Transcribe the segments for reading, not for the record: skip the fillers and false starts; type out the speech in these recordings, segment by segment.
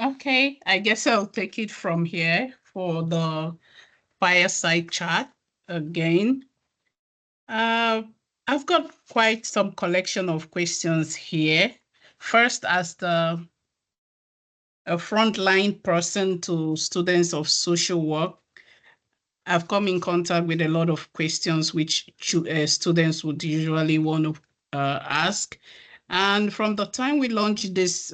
Okay, I guess I'll take it from here for the fireside chat again. Uh, I've got quite some collection of questions here. First, as a frontline person to students of social work, I've come in contact with a lot of questions which students would usually want to ask. And from the time we launched this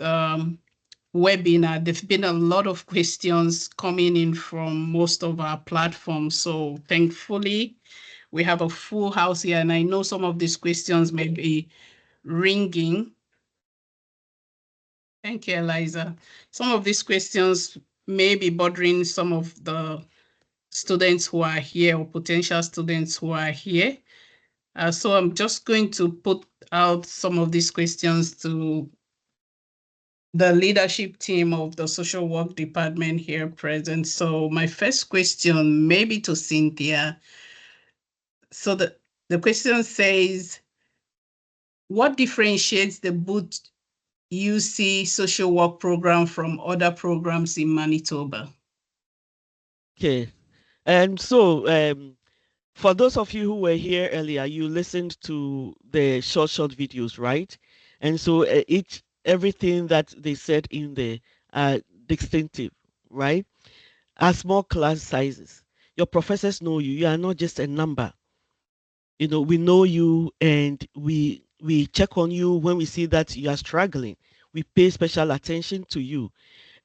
webinar, there've been a lot of questions coming in from most of our platforms. So thankfully, we have a full house here, and I know some of these questions may be ringing. Thank you, Eliza. Some of these questions may be bothering some of the students who are here or potential students who are here. So I'm just going to put out some of these questions to the leadership team of the social work department here present. So my first question, maybe to Cynthia. So the question says, what differentiates the Boot UC social work program from other programs in Manitoba? Okay. And so, for those of you who were here earlier, you listened to the short videos, right? And so everything that they said in there are distinctive, right? Are small class sizes. Your professors know you. You are not just a number. We know you, and we check on you when we see that you are struggling. We pay special attention to you,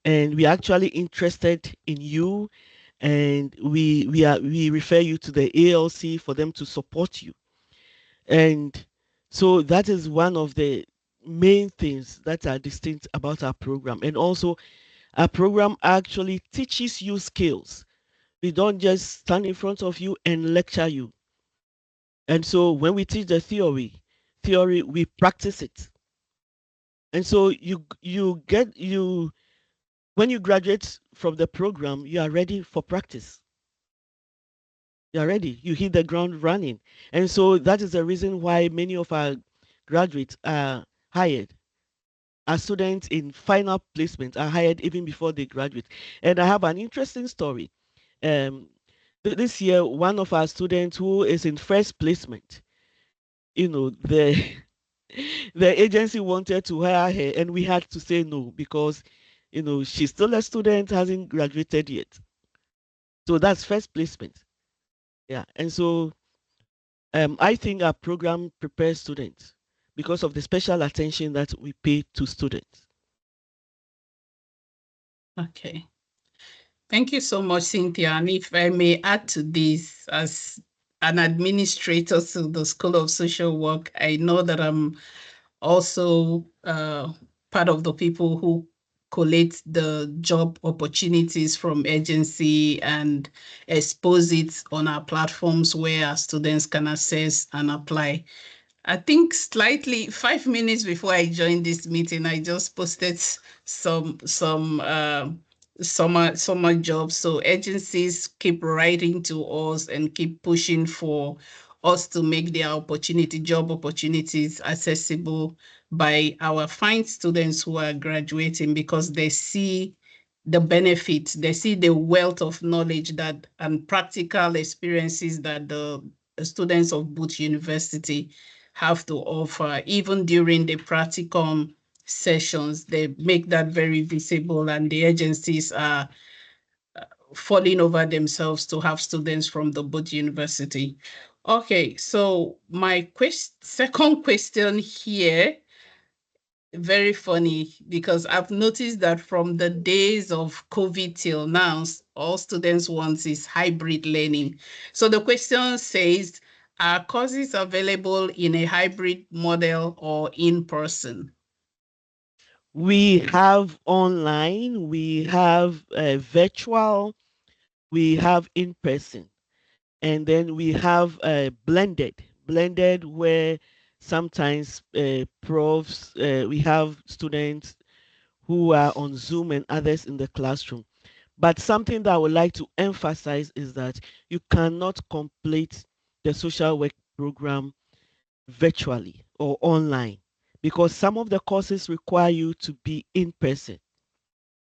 and we are actually interested in you, and we refer you to the ALC for them to support you. And so that is one of the main things that are distinct about our program. And also, our program actually teaches you skills. We don't just stand in front of you and lecture you. And so when we teach the theory we practice it. And so you when you graduate from the program, you are ready for practice. You are ready. You hit the ground running. And so that is the reason why many of our graduates are hired. Our students in final placement are hired even before they graduate. And I have an interesting story. Um, this year, one of our students who is in first placement, the the agency wanted to hire her, and we had to say no because, she's still a student, hasn't graduated yet. So that's first placement. Yeah, and so I think our program prepares students because of the special attention that we pay to students. Okay. Thank you so much, Cynthia. And if I may add to this, as an administrator to the School of Social Work, I know that I'm also part of the people who collate the job opportunities from agency and expose it on our platforms where our students can access and apply. I think slightly 5 minutes before I joined this meeting, I just posted some summer jobs. So agencies keep writing to us and keep pushing for us to make their job opportunities accessible by our fine students who are graduating, because they see the benefits, they see the wealth of knowledge that and practical experiences that the students of Booth University have to offer. Even during the practicum sessions, they make that very visible, and the agencies are falling over themselves to have students from the Booth University. Okay, so my second question here, very funny, because I've noticed that from the days of COVID till now, all students want is hybrid learning. So the question says, are courses available in a hybrid model or in person? We have online, we have virtual, we have in person, and then we have blended where sometimes profs, we have students who are on Zoom and others in the classroom. But something that I would like to emphasize is that you cannot complete the social work program virtually or online because some of the courses require you to be in person.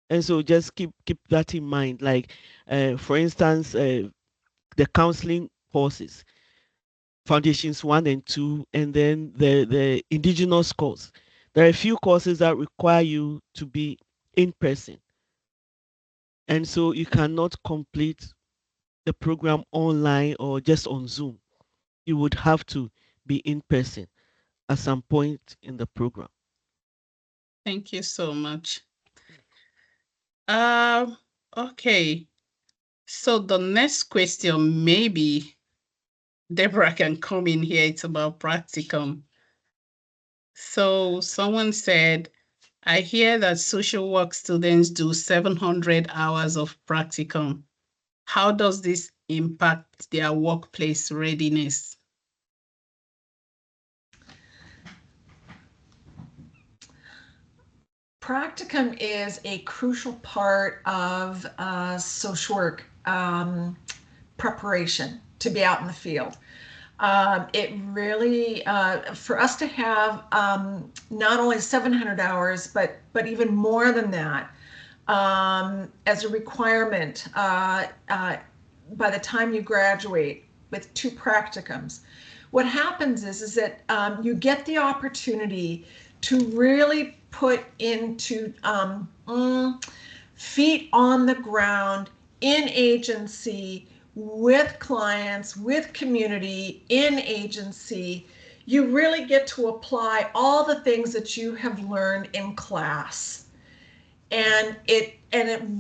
And so just keep that in mind. Like, for instance, the counseling courses, foundations 1 and 2, and then the indigenous course. There are a few courses that require you to be in person, and so you cannot complete the program online or just on Zoom. You would have to be in person at some point in the program. Thank you so much. Um, okay. So the next question, maybe Deborah can come in here. It's about practicum. So someone said, I hear that social work students do 700 hours of practicum. How does this impact their workplace readiness? Practicum is a crucial part of social work preparation to be out in the field. It really, for us to have not only 700 hours, but even more than that, as a requirement by the time you graduate with 2 practicums. What happens is that you get the opportunity to really put into feet on the ground in agency with clients, with community, in agency. You really get to apply all the things that you have learned in class. And it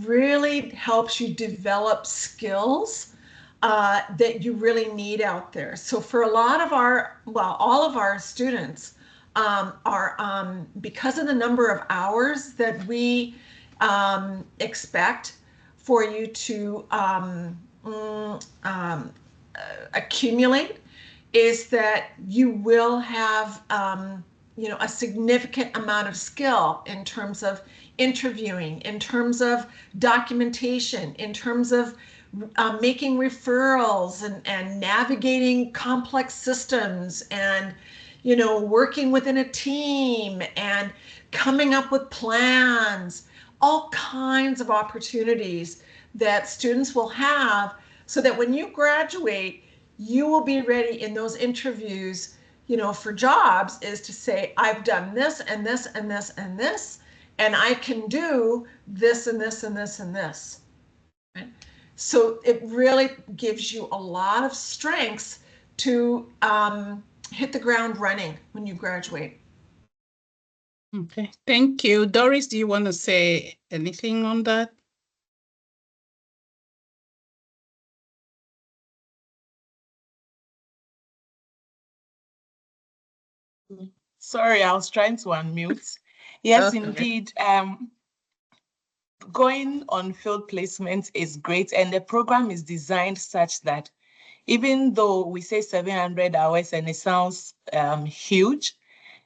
really helps you develop skills that you really need out there. So for a lot of all of our students are because of the number of hours that we expect for you to accumulate, is that you will have a significant amount of skill in terms of interviewing, in terms of documentation, in terms of making referrals and navigating complex systems, and working within a team and coming up with plans, all kinds of opportunities that students will have, so that when you graduate, you will be ready in those interviews, for jobs, is to say, I've done this and this and this and this, and I can do this and this and this and this. Right? So it really gives you a lot of strengths to hit the ground running when you graduate. Okay, thank you. Doris, do you want to say anything on that? Sorry, I was trying to unmute. Yes, Okay. indeed. Going on field placement is great, and the program is designed such that even though we say 700 hours and it sounds huge,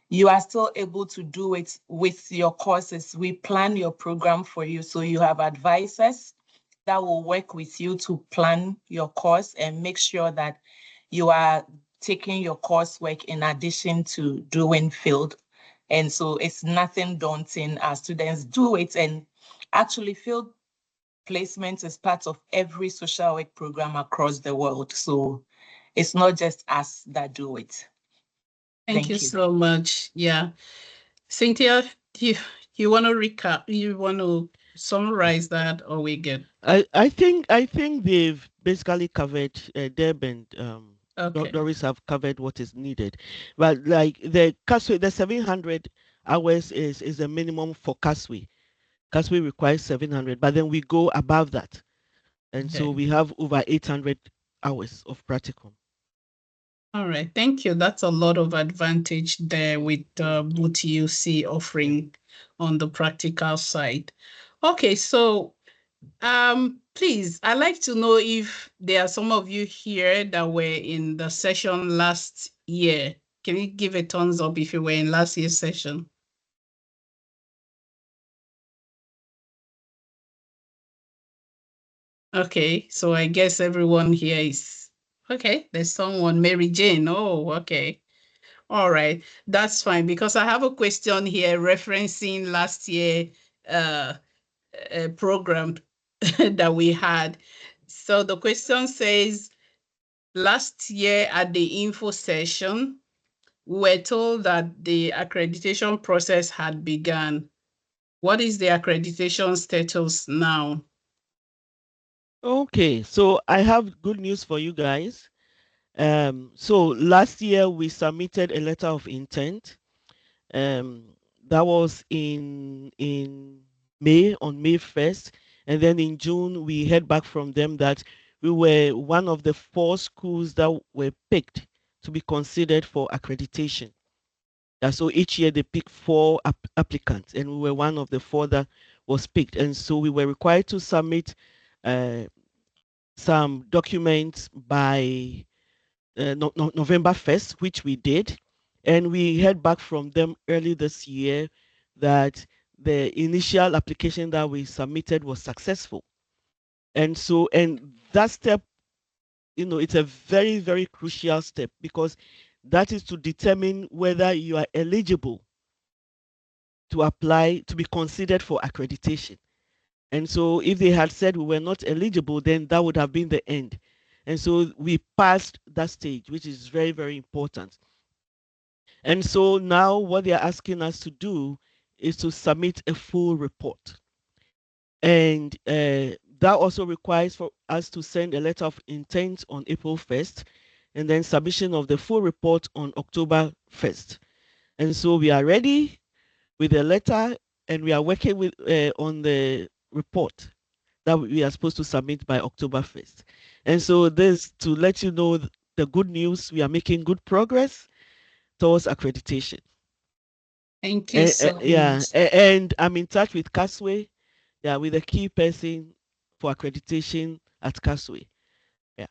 you are still able to do it with your courses. We plan your program for you. So you have advisors that will work with you to plan your course and make sure that you are taking your coursework in addition to doing field. And so it's nothing daunting. Our students do it. And actually, field placement is part of every social work program across the world. So it's not just us that do it. Thank you Thank you. so much. Yeah. Cynthia, you want to recap? You want to summarize that, or we good? I think they've basically covered, Deb and Okay. Doris have covered what is needed, but like the Casway, the 700 hours is a minimum for Casway. Casway requires 700, but then we go above that, and so Okay. we have over 800 hours of practicum. All right. Thank you. That's a lot of advantage there with what you see offering on the practical side. Okay, so please, I'd like to know if there are some of you here that were in the session last year. Can you give a thumbs up if you were in last year's session? Okay, so I guess everyone here is okay. There's someone, Mary Jane. Oh, okay. All right, that's fine because I have a question here referencing last year uh program that we had. So the question says, last year at the info session, we were told that the accreditation process had begun. What is the accreditation status now? Okay, so I have good news for you guys. So last year we submitted a letter of intent. That was in May, on May 1st, and then in June we heard back from them that we were one of the 4 schools that were picked to be considered for accreditation. So each year they pick 4 applicants, and we were one of the 4 that was picked. And so we were required to submit uh, some documents by November 1st, which we did. And we heard back from them early this year that the initial application that we submitted was successful. And so, and that step, it's a very, very crucial step, because that is to determine whether you are eligible to apply to be considered for accreditation. And so if they had said we were not eligible, then that would have been the end. And so we passed that stage, which is very, very important. And so now what they are asking us to do is to submit a full report. And that also requires for us to send a letter of intent on April 1st, and then submission of the full report on October 1st. And so we are ready with the letter, and we are working with on the report that we are supposed to submit by October 1st. And so this to let you know the good news, we are making good progress towards accreditation. Thank you so Yeah, much. and I'm in touch with Casway, yeah, with a key person for accreditation at Casway. Yeah.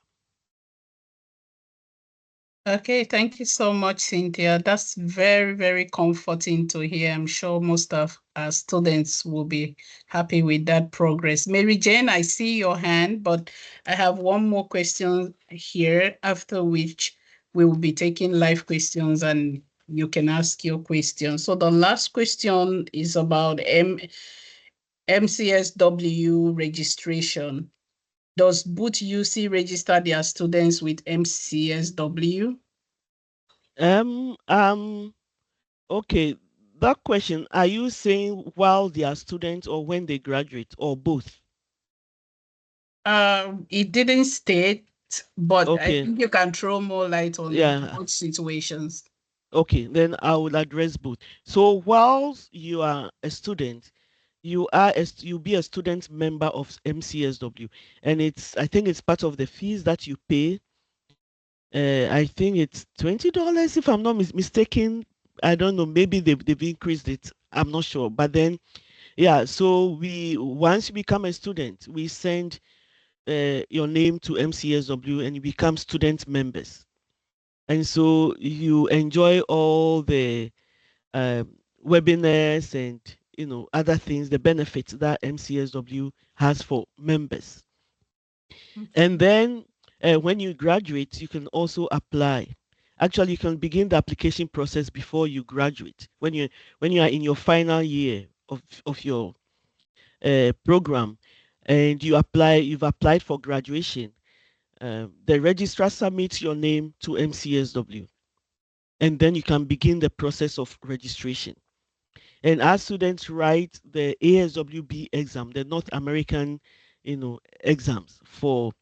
Okay, thank you so much, Cynthia. That's very, very comforting to hear. I'm sure most of our students will be happy with that progress. Mary Jane, I see your hand, but I have one more question here, after which we will be taking live questions and you can ask your question. So the last question is about MCSW registration. Does Boot UC register their students with MCSW? Um. Um. Okay. That question, are you saying while they are students or when they graduate or both? It didn't state, but I Okay. think you can throw more light on Yeah. both situations. Okay. Then I will address both. So whilst you are a student, you'll be a student member of MCSW, and I think it's part of the fees that you pay. I think it's $20 if I'm not mistaken. I don't know. Maybe they've increased it. I'm not sure. But then, yeah. So we once you become a student, we send your name to MCSW and you become student members. And so you enjoy all the webinars and other things, the benefits that MCSW has for members. And Okay. then when you graduate, you can also apply. Actually, you can begin the application process before you graduate. When you are in your final year of your program, and you've applied for graduation. The registrar submits your name to MCSW, and then you can begin the process of registration. And as students write the ASWB exam, the North American, exams for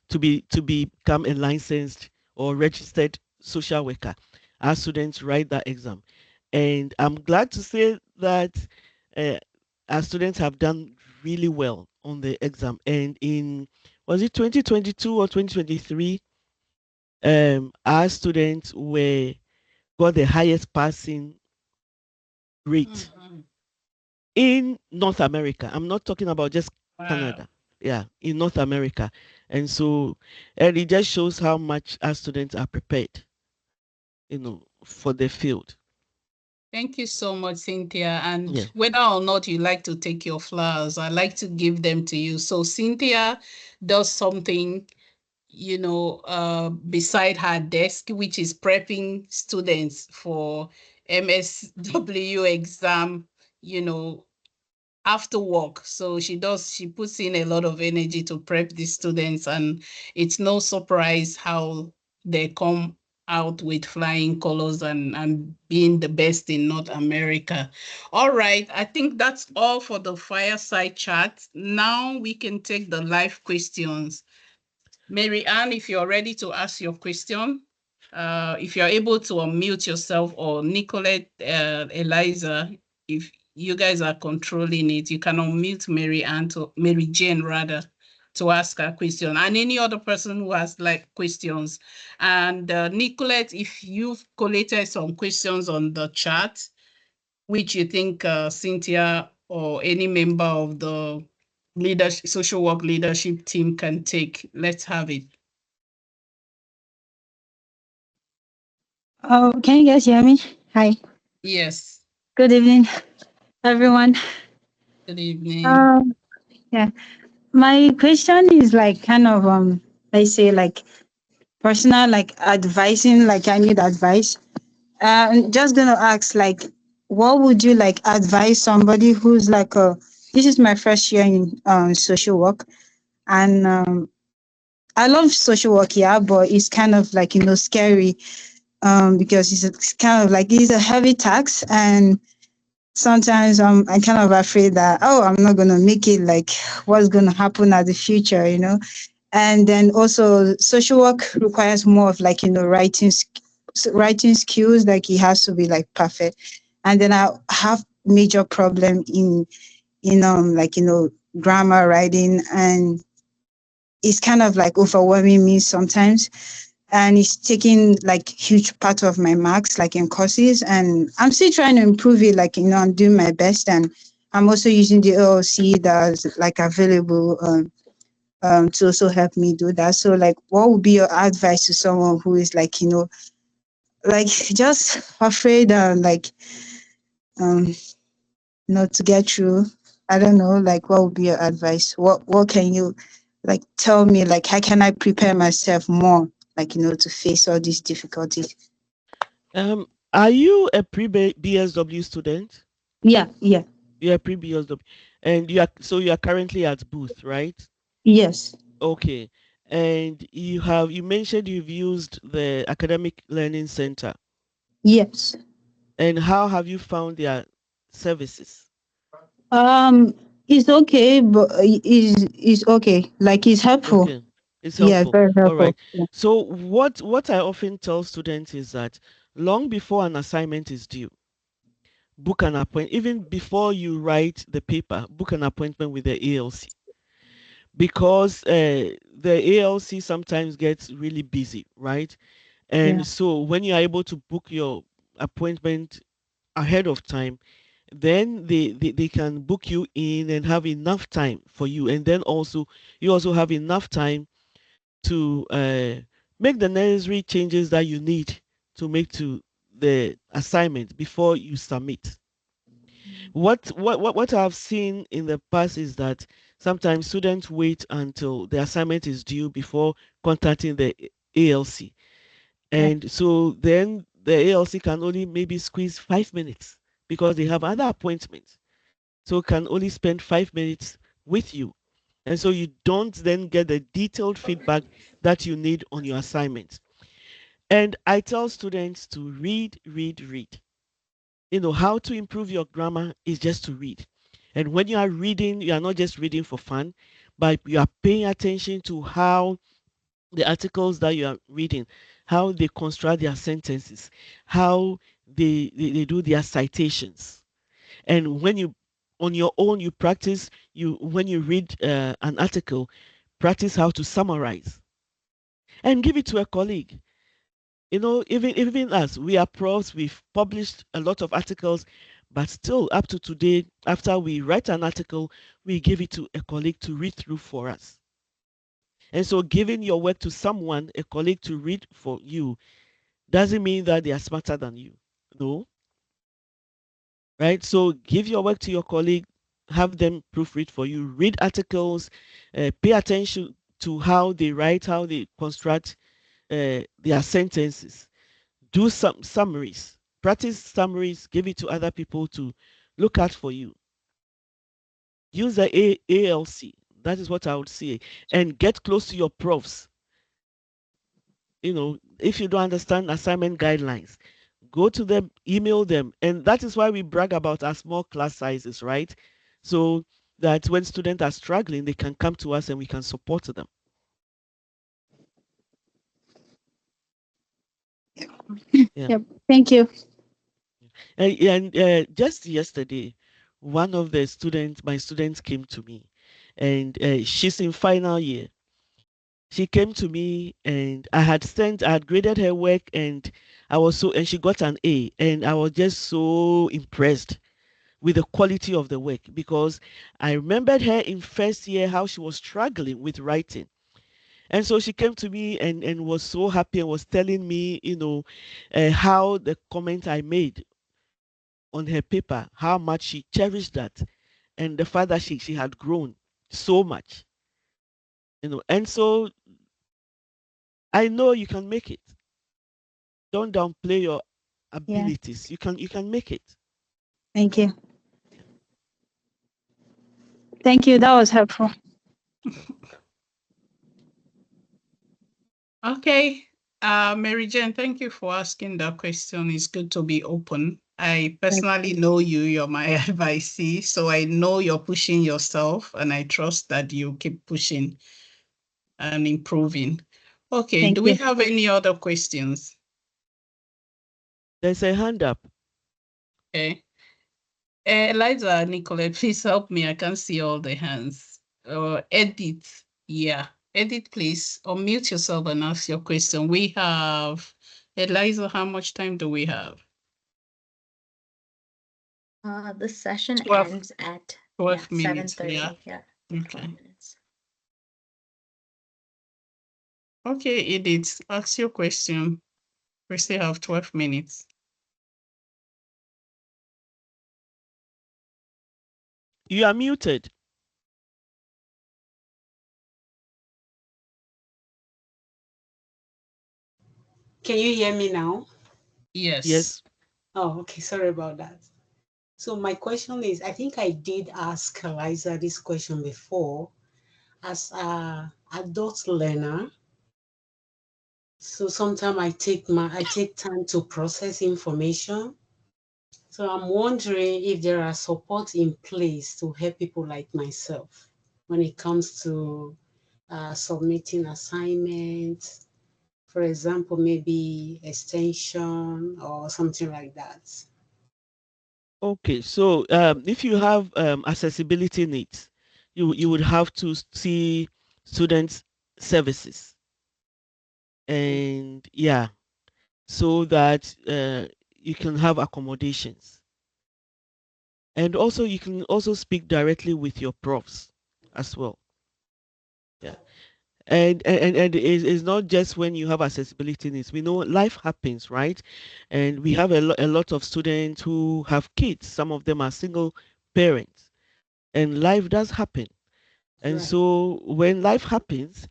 to become a licensed or registered social worker, as students write that exam. And I'm glad to say that uh, our students have done really well on the exam. And in was it 2022 or 2023, our students were got the highest passing rate Mhm. in North America. I'm not talking about just Wow. Canada. Yeah, in North America. And so, and it just shows how much our students are prepared, for the field. Thank you so much, Cynthia. And Yeah. whether or not you like to take your flowers, I like to give them to you. So Cynthia does something, beside her desk, which is prepping students for MSW exam, you know, after work. So she puts in a lot of energy to prep the students, and it's no surprise how they come out with flying colors and being the best in North America. All right, I think that's all for the fireside chat. Now we can take the live questions. Mary Ann, if you're ready to ask your question, if you're able to unmute yourself, or Nicolette, Eliza, if you guys are controlling it, you can unmute Mary Ann, to Mary Jane rather, to ask a question, and any other person who has like questions. And Nicolette, if you've collated some questions on the chat, which you think Cynthia or any member of the leadership, social work leadership team can take, let's have it. Oh, can you guys hear me? Hi. Yes. Good evening, everyone. Good evening. Um, yeah. My question is like kind of I say like personal, like advising, like I need advice. I'm just gonna ask like, what would you like advise somebody who's like this is my first year in social work, and I love social work, yeah, but it's kind of like scary because it's kind of like it's a heavy tax, and sometimes I'm kind of afraid that, oh, I'm not gonna make it, like what's gonna happen at the future. And then also social work requires more of like writing skills, like it has to be like perfect. And then I have major problem in like grammar writing, and it's kind of like overwhelming me sometimes, and it's taking like huge part of my marks like in courses, and I'm still trying to improve it, like I'm doing my best, and I'm also using the LLC that's like available to also help me do that. So like, what would be your advice to someone who is like like just afraid and like um to get through? I don't know, like what would be your advice? What can you like tell me, like how can I prepare myself more, like to face all these difficulties? Are you a pre-BSW student? Yeah, yeah. You're a pre-BSW, and you are currently at Booth, right? Yes, Okay, and you mentioned you've used the Academic Learning Center, yes. and how have you found their services? Um, it's okay, but is okay. Like it's helpful. Okay, it's Yeah, helpful. very All helpful. right. So what I often tell students is that long before an assignment is due, book an appointment. Even before you write the paper, book an appointment with the ALC, because the ALC sometimes gets really busy, right? Yeah, And so when you are able to book your appointment ahead of time, then they can book you in and have enough time for you. And then also, you also have enough time to make the necessary changes that you need to make to the assignment before you submit. What I've seen in the past is that sometimes students wait until the assignment is due before contacting the ALC, yeah, and so then the ALC can only maybe squeeze 5 minutes because they have other appointments, so can only spend 5 minutes with you, and so you don't then get the detailed feedback that you need on your assignment. And I tell students to read, read, read. How to improve your grammar is just to read. And when you are reading, you are not just reading for fun, but you are paying attention to how the articles that you are reading, how they construct their sentences, how they do their citations. And when you, on your own, you practice, when you read an article, practice how to summarize and give it to a colleague. Even us, we are profs, we've published a lot of articles, but still up to today, after we write an article, we give it to a colleague to read through for us. And so giving your work to someone, a colleague, to read for you, doesn't mean that they are smarter than you. No, right? So give your work to your colleague, have them proofread for you, read articles, pay attention to how they write, how they construct their sentences. Do some summaries, practice summaries, give it to other people to look at for you. use the ALC. That is what I would say. And get close to your profs. If you don't understand assignment guidelines, go to them, email them. And that is why we brag about our small class sizes, right? So that when students are struggling, they can come to us and we can support them. Yeah. Yep. Thank you. And just yesterday, one of my students came to me, and she's in final year. She came to me, and I had graded her work, and and she got an A, and I was just so impressed with the quality of the work because I remembered her in first year how she was struggling with writing. And so she came to me and was so happy and was telling me, how the comment I made on her paper, how much she cherished that, and the fact that she had grown so much. And so I know you can make it. Don't downplay your Yeah. abilities. You can make it. Thank you. Thank you. That was helpful. Yeah. Okay. Mary Jane, thank you for asking that question. It's good to be open. I personally know you, you're my advisee, so I know you're pushing yourself, and I trust that you keep pushing and improving. Okay, Thank do we you. have any other questions? There's a hand up. Okay. Eliza, Nicolette, please help me. I can't see all the hands. Edith, yeah. Edith, please unmute yourself and ask your question. We have, Eliza, how much time do we have? The session 12, ends at 12 minutes, 7:30. yeah. Yeah, 12 Okay. minutes. Okay, Edith, ask your question. We still have 12 minutes. You are muted. Can you hear me now? Yes. Yes. Oh, okay. Sorry about that. So my question is, I think I did ask Eliza this question before. As a adult learner, so sometimes I take time to process information. So I'm wondering if there are support in place to help people like myself when it comes to submitting assignments, for example, maybe extension or something like that. Okay. So if you have accessibility needs, you would have to see students services, and yeah, so that you can have accommodations. And also you can also speak directly with your profs as well. Yeah. And it's not just when you have accessibility needs. We know life happens, right? And we have a lot of students who have kids. Some of them are single parents, and life does happen. And Right. so when life happens,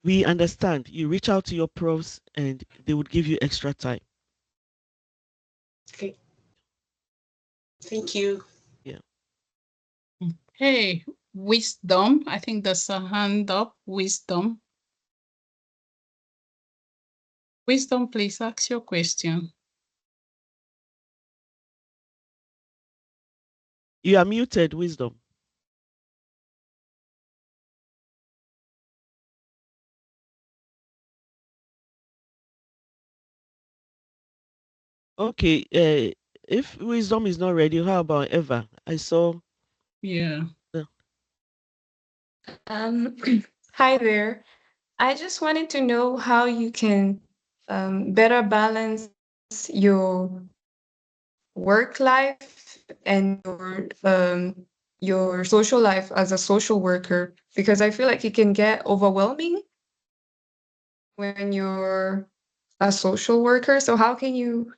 we understand. You reach out to your profs and they would give you extra time. Okay. Thank you. Yeah. Hey, Wisdom. I think there's a hand up. Wisdom. Wisdom, please ask your question. You are muted, Wisdom. Okay. If Wisdom is not ready, how about Eva? I saw Yeah. the Hi there. I just wanted to know how you can better balance work life and your social life as a social worker, because I feel like it can get overwhelming when you're a social worker. So how can you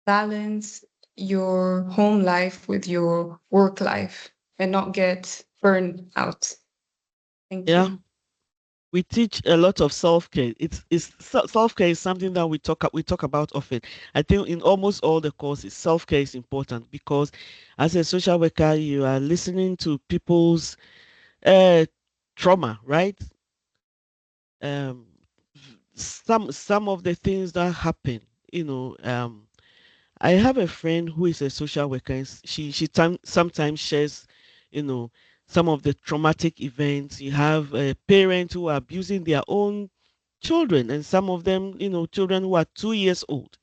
balance your home life with your work life and not get burned out? Thank yeah. you. we teach a lot of self-care. Self-care is something that we talk about often. I think in almost all the courses, self-care is important because as a social worker, you are listening to people's uh, trauma, right? Um, some of the things that happen, you know. I have a friend who is a social worker. And sometimes shares, you know, some of the traumatic events. You have parents who are abusing their own children, and some of them, children who are 2 years old.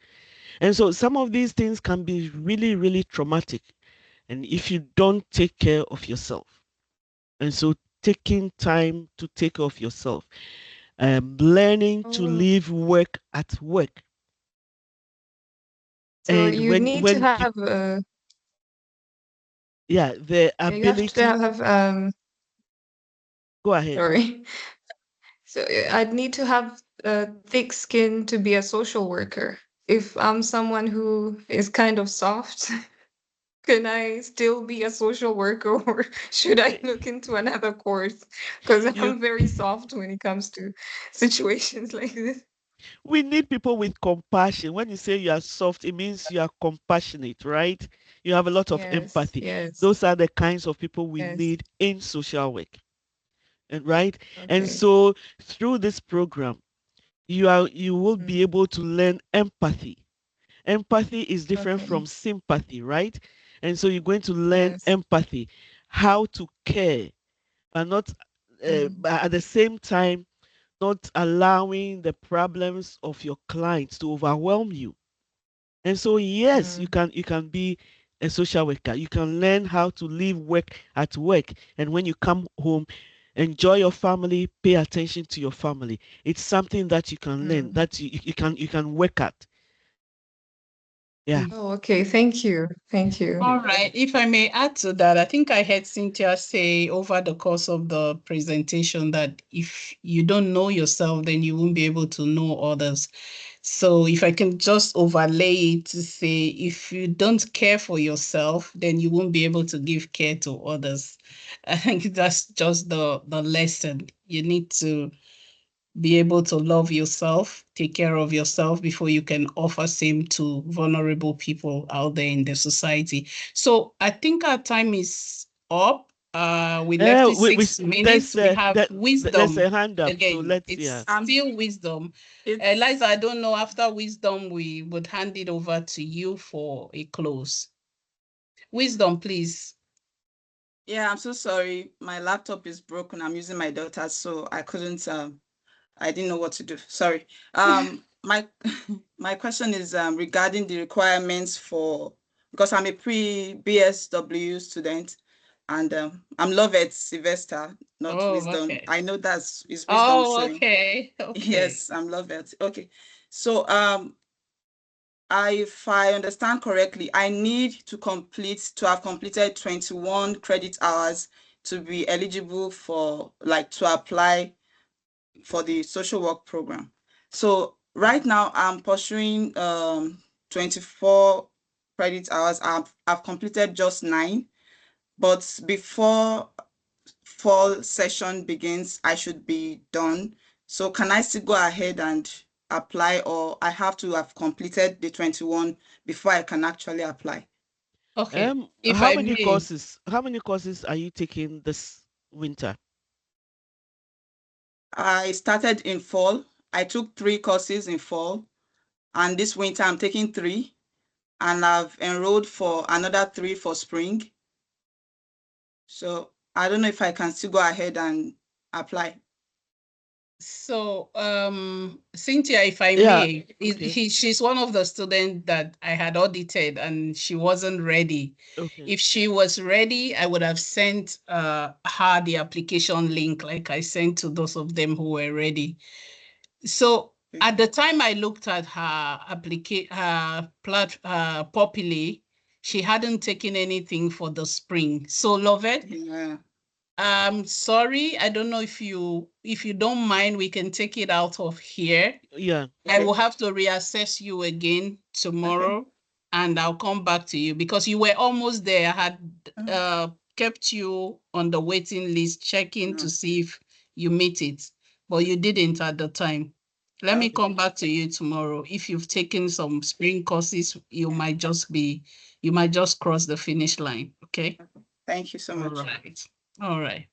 And so some of these things can be really, really traumatic. And if you don't take care of yourself, and so taking time to take care of yourself, learning to Oh, leave work at work, so and you need to when you, have yeah, the you have to ability. have Go ahead. sorry. So I'd need to have thick skin to be a social worker. If I'm someone who is kind of soft, can I still be a social worker or should I look into another course? Because You I'm very soft when it comes to situations like this. We need people with compassion. When you say you are soft, it means you are compassionate, right? You have a lot of Yes, empathy. yes, Those are the kinds of people we yes. need in social work. And right? And Okay, so through this program, you will mm, be able to learn empathy. Empathy is different okay, from sympathy, right? And so you're going to learn yes. empathy, how to care, and not Mm, but at the same time not allowing the problems of your clients to overwhelm you. And so yes, you mm. can you can be a social worker. You can learn how to leave work at work, and when you come home, enjoy your family, pay attention to your family. It's something that you can learn, Mm. that you can work at. Yeah. Oh, okay. Thank you. Thank you. All right. If I may add to that, I think I heard Cynthia say over the course of the presentation that if you don't know yourself, then you won't be able to know others. So if I can just overlay it to say, if you don't care for yourself, then you won't be able to give care to others. I think that's just the lesson. You need to be able to love yourself, take care of yourself before you can offer same to vulnerable people out there in the society. So I think our time is up. We left it We 6 minutes. We have there's wisdom a hand up, so again. let's, yeah. It's still wisdom. Eliza, I It's don't know. After wisdom, we would hand it over to you for a close. Wisdom, please. yeah, I'm so sorry. My laptop is broken. I'm using my daughter's, so I couldn't I didn't know what to do. Sorry. My my question is regarding the requirements for, because I'm a pre-BSW student, and I'm Lovett Sylvester, not Oh, Wisdom. okay. I know that's is Wisdom Oh, showing. okay. Okay. Yes, I'm Lovett. Okay. So if I understand correctly, I need to have completed 21 credit hours to be eligible for, like, to apply for the social work program. So right now I'm pursuing 24 credit hours. I've completed just 9, but before fall session begins, I should be done. So can I still go ahead and apply, or I have to have completed the 21 before I can actually apply? Okay. If I may. How many courses are you taking this winter? I started in fall. I took 3 courses in fall, and this winter I'm taking 3, and I've enrolled for another 3 for spring. So I don't know if I can still go ahead and apply. So, Cynthia, if I Yeah. may, Okay. she's one of the students that I had audited and she wasn't ready. Okay. If she was ready, I would have sent her the application link like I sent to those of them who were ready. So Okay. at the time I looked at her Populi, she hadn't taken anything for the spring. So, Lovett, Yeah. sorry, I don't know if you don't mind, we can take it out of here. Yeah. I Okay. will have to reassess you again Okay. tomorrow and I'll come back to you because you were almost there. I had Oh, kept you on the waiting list, checking to no. see if you meet it. but you didn't at the time. Let me Okay. come back to you tomorrow. If you've taken some spring courses, you might just cross the finish line. Okay. Thank you so All much. right. All right.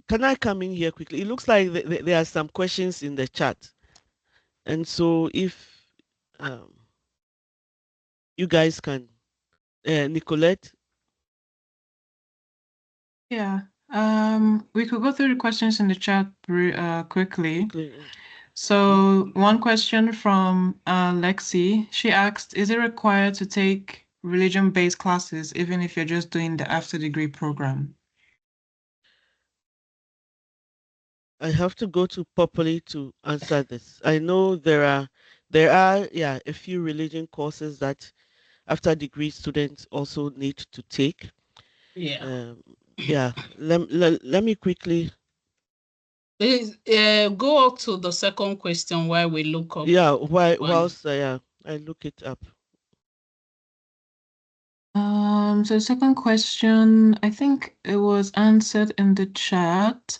Can I come in here quickly? It looks like there are some questions in the chat, and so if um, you guys can, Nicolette, Yeah. We could go through the questions in the chat quickly. quickly. So one question from Lexi. She asked, is it required to take religion-based classes even if you're just doing the after degree program? I have to go to properly to answer this. I know there are a few religion courses that after degree students also need to take. Yeah. Um, yeah, let me quickly. Go up to the second question while we look up Yeah, one. whilst I look it up. So the second question, I think it was answered in the chat.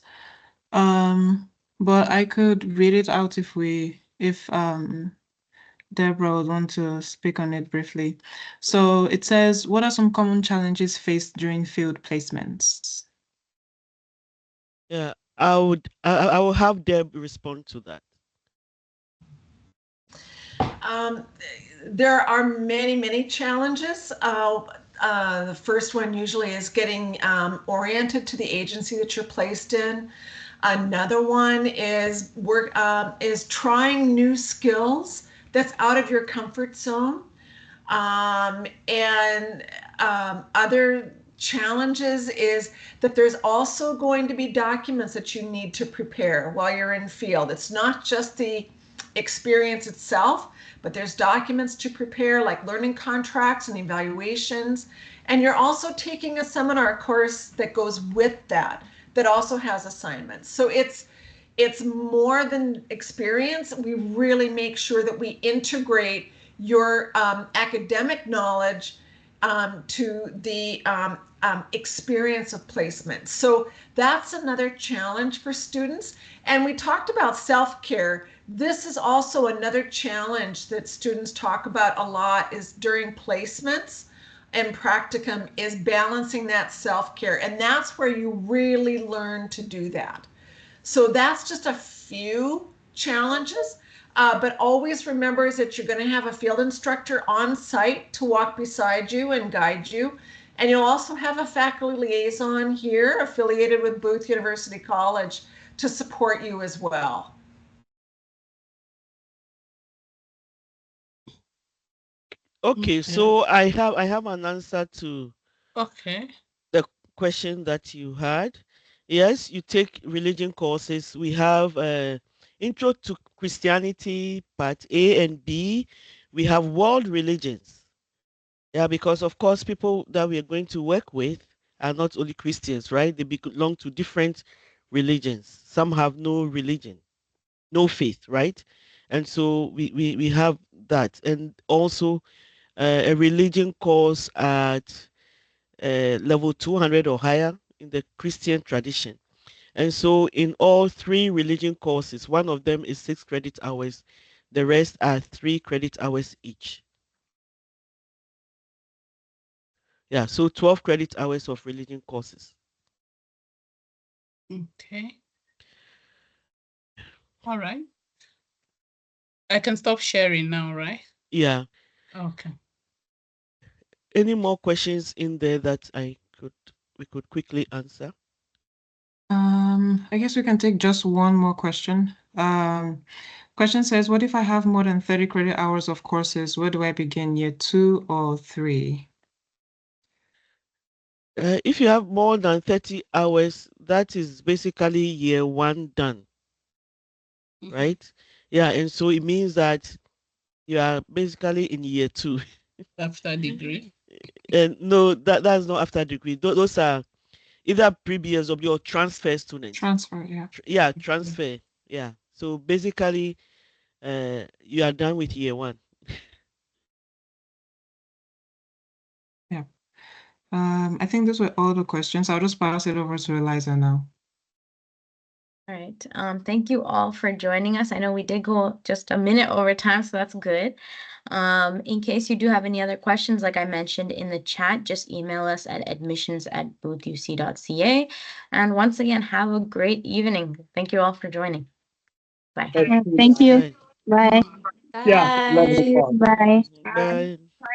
But I could read it out if Deborah would want to speak on it briefly. So it says, what are some common challenges faced during field placements? Yeah, I will have Deb respond to that. Um, there are many, many challenges. The first one usually is getting oriented to the agency that you're placed in. Another one is trying new skills that's out of your comfort zone. And other challenges is that there's also going to be documents that you need to prepare while you're in field. It's not just the experience itself, but there's documents to prepare like learning contracts and evaluations. And you're also taking a seminar course that goes with that also has assignments. So it's more than experience. We really make sure that we integrate your academic knowledge to the experience of placement. So that's another challenge for students. And we talked about self-care. This is also another challenge that students talk about a lot is during placements and practicum is balancing that self-care. And that's where you really learn to do that. So that's just a few challenges. But always remember is that you're going to have a field instructor on site to walk beside you and guide you. And you'll also have a faculty liaison here affiliated with Booth University College to support you as well. Okay, so I have an answer to Okay. the question that you had. Yes, you take religion courses. We have Intro to Christianity, Part A and B. We have World Religions. Yeah, because of course, people that we are going to work with are not only Christians, right? They belong to different religions. Some have no religion, no faith, right? And so we have that. And also a religion course at level 200 or higher in the Christian tradition. And so, in all three religion courses, one of them is 6 credit hours, the rest are 3 credit hours each. Yeah, so 12 credit hours of religion courses. Okay. All right. I can stop sharing now, right? Yeah. Okay. Any more questions in there that we could quickly answer? I guess we can take just one more question. Question says, what if I have more than 30 credit hours of courses? Where do I begin, year 2 or 3? If you have more than 30 hours, that is basically year 1 done, right? Yeah, and so it means that you are basically in year 2. After degree. And no, that's not after degree. Those are either pre-BSW or transfer students. Transfer, yeah. Yeah, transfer. Yeah. So basically, you are done with year 1. Yeah. I think those were all the questions. I'll just pass it over to Eliza now. All right. Thank you all for joining us. I know we did go just a minute over time, so that's good. In case you do have any other questions, like I mentioned in the chat, just email us at admissions@boothuc.ca. And once again, have a great evening. Thank you all for joining. Bye. Thank you. Right. Bye. Bye. Yeah, love the See you. part. Bye. Bye. Bye.